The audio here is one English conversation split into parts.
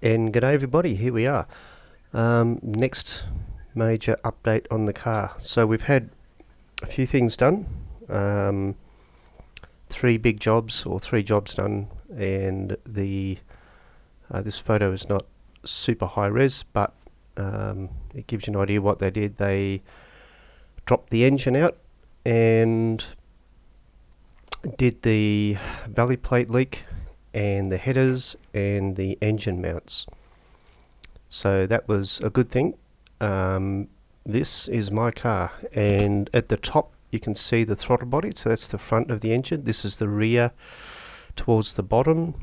And g'day everybody, here we are. Next major update on the car. So we've had a few things done. Three big jobs, or three jobs done, and this photo is not super high res, but it gives you an idea what they did. They dropped the engine out and did the valley plate leak and the headers and the engine mounts. So that was a good thing. This is my car, and at the top you can see the throttle body, so that's the front of the engine. This is the rear towards the bottom,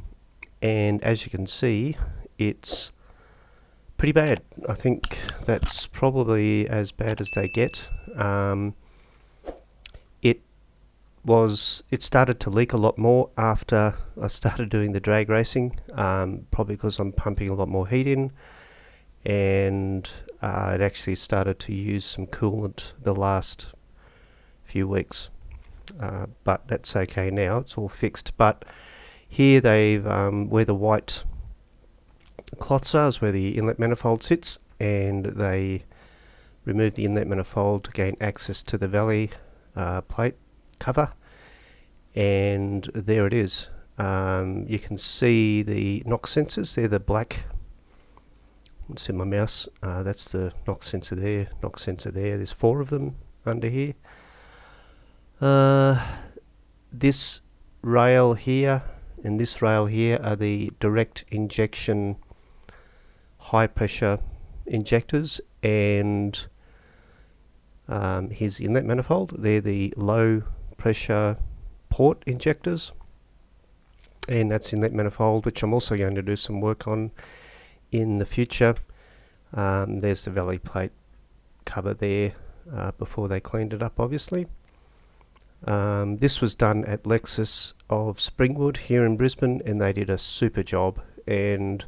and as you can see, it's pretty bad. I think that's probably as bad as they get. It started to leak a lot more after I started doing the drag racing, probably because I'm pumping a lot more heat in, and it actually started to use some coolant the last few weeks, but that's okay now, it's all fixed. But here they've where the white cloths are is where the inlet manifold sits, and they removed the inlet manifold to gain access to the valley plate cover, and there it is. You can see the knock sensors, they're the black. Let's see my mouse, that's the knock sensor there, there's four of them under here. This rail here and this rail here are the direct injection high pressure injectors, and here's the inlet manifold. They're the low pressure port injectors, and that's inlet manifold, which I'm also going to do some work on in the future. There's the valley plate cover there, before they cleaned it up, obviously. This was done at Lexus of Springwood here in Brisbane, and they did a super job, and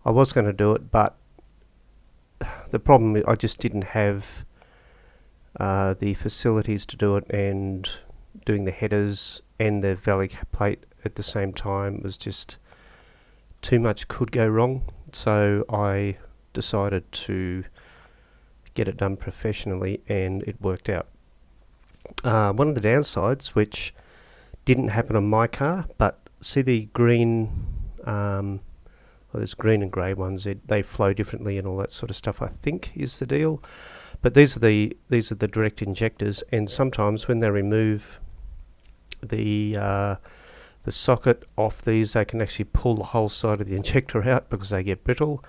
I was going to do it, but the problem is I just didn't have the facilities to do it, and doing the headers and the valley plate at the same time was just too much could go wrong. So I decided to get it done professionally, and it worked out. One of the downsides, which didn't happen on my car, but see the green, well, there's green and grey ones, they flow differently and all that sort of stuff, I think is the deal. But these are the direct injectors, and sometimes when they remove the socket off these, they can actually pull the whole side of the injector out because they get brittle,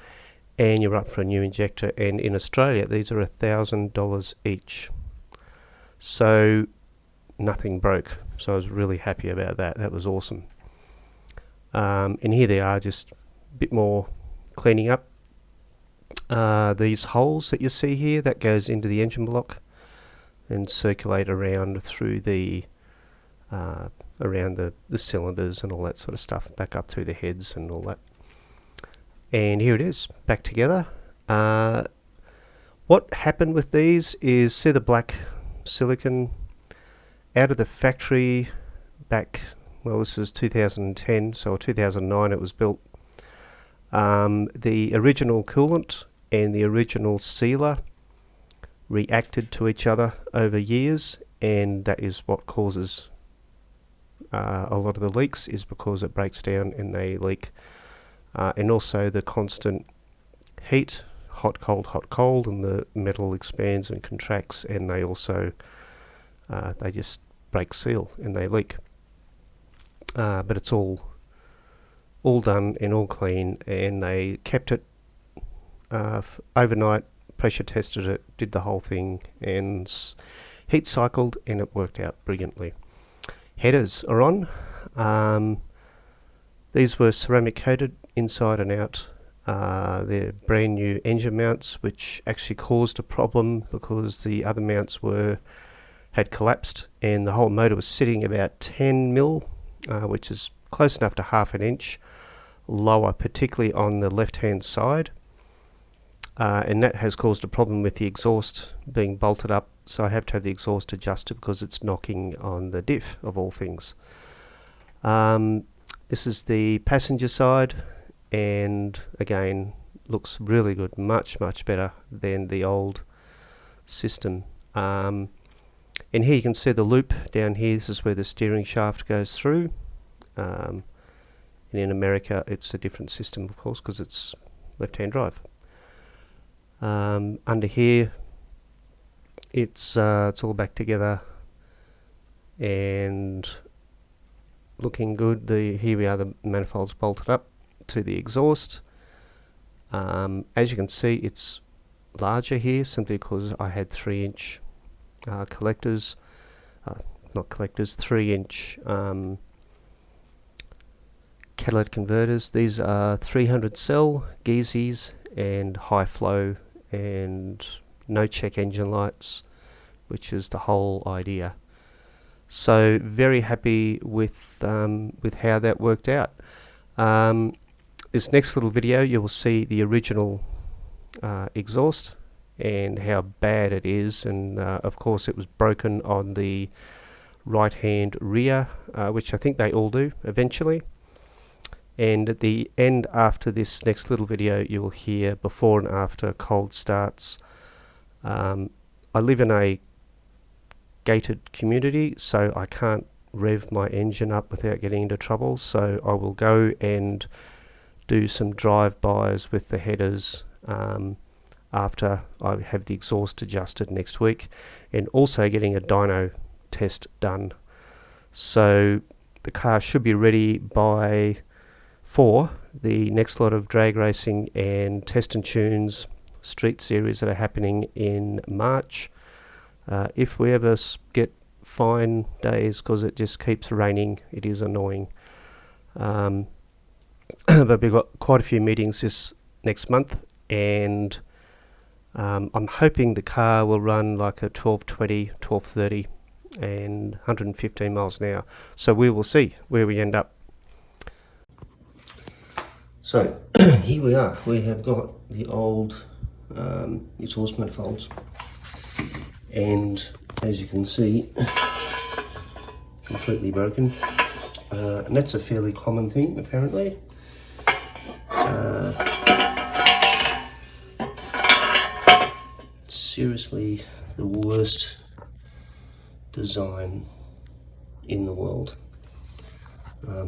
and you're up for a new injector. And in Australia these are $1,000 each, so nothing broke, so I was really happy about that. That was awesome. And here they are, just a bit more cleaning up. These holes that you see here, that goes into the engine block and circulate around through the around the cylinders and all that sort of stuff, back up through the heads and all that. And here it is, back together. What happened with these is, see the black silicon out of the factory back, well, this is 2010, so 2009 it was built. The original coolant and the original sealer reacted to each other over years, and that is what causes a lot of the leaks, is because it breaks down and they leak. And also the constant heat, hot cold, and the metal expands and contracts, and they also they just break seal and they leak. But it's all done and all clean, and they kept it overnight, pressure tested it, did the whole thing, and heat cycled, and it worked out brilliantly. Headers are on. These were ceramic coated inside and out. They're brand new engine mounts, which actually caused a problem because the other mounts had collapsed, and the whole motor was sitting about 10 mil, which is close enough to half an inch lower, particularly on the left hand side, and that has caused a problem with the exhaust being bolted up, so I have to have the exhaust adjusted because it's knocking on the diff of all things. This is the passenger side, and again looks really good, much better than the old system. And here you can see the loop down here. This is where the steering shaft goes through, and in America it's a different system, of course, because it's left-hand drive. Under here it's all back together and looking good. Here we are, the manifolds bolted up to the exhaust. As you can see, it's larger here simply because I had 3-inch collectors, not collectors, 3-inch catalytic converters. These are 300 cell Geezys and high flow and no check engine lights, which is the whole idea. So very happy with how that worked out. This next little video you will see the original exhaust and how bad it is, and of course it was broken on the right hand rear, which I think they all do eventually. And at the end, after this next little video, you will hear before and after cold starts. I live in a gated community, so I can't rev my engine up without getting into trouble, so I will go and do some drive-bys with the headers after I have the exhaust adjusted next week, and also getting a dyno test done. So the car should be ready for the next lot of drag racing and test and tunes street series that are happening in March. If we ever get fine days, because it just keeps raining, it is annoying. But we've got quite a few meetings this next month, and I'm hoping the car will run like a 1220, 1230 and 115 miles an hour. So we will see where we end up. So here we are. We have got the old exhaust manifolds, and as you can see, completely broken. And that's a fairly common thing, apparently. Seriously, the worst design in the world.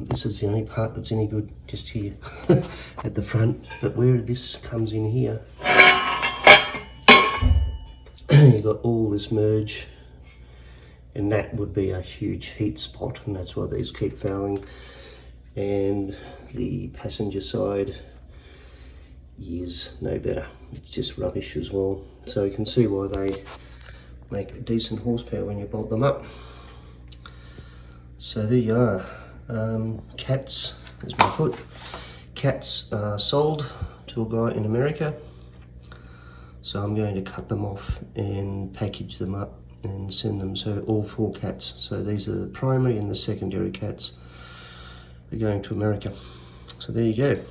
This is the only part that's any good, just here at the front. But where this comes in here, you've got all this merge, and that would be a huge heat spot, and that's why these keep fouling. And the passenger side is no better. It's just rubbish as well. So you can see why they make a decent horsepower when you bolt them up. So there you are. Cats, there's my foot. Cats are sold to a guy in America. So I'm going to cut them off and package them up and send them. So all 4 cats. So these are the primary and the secondary cats are going to America. So there you go.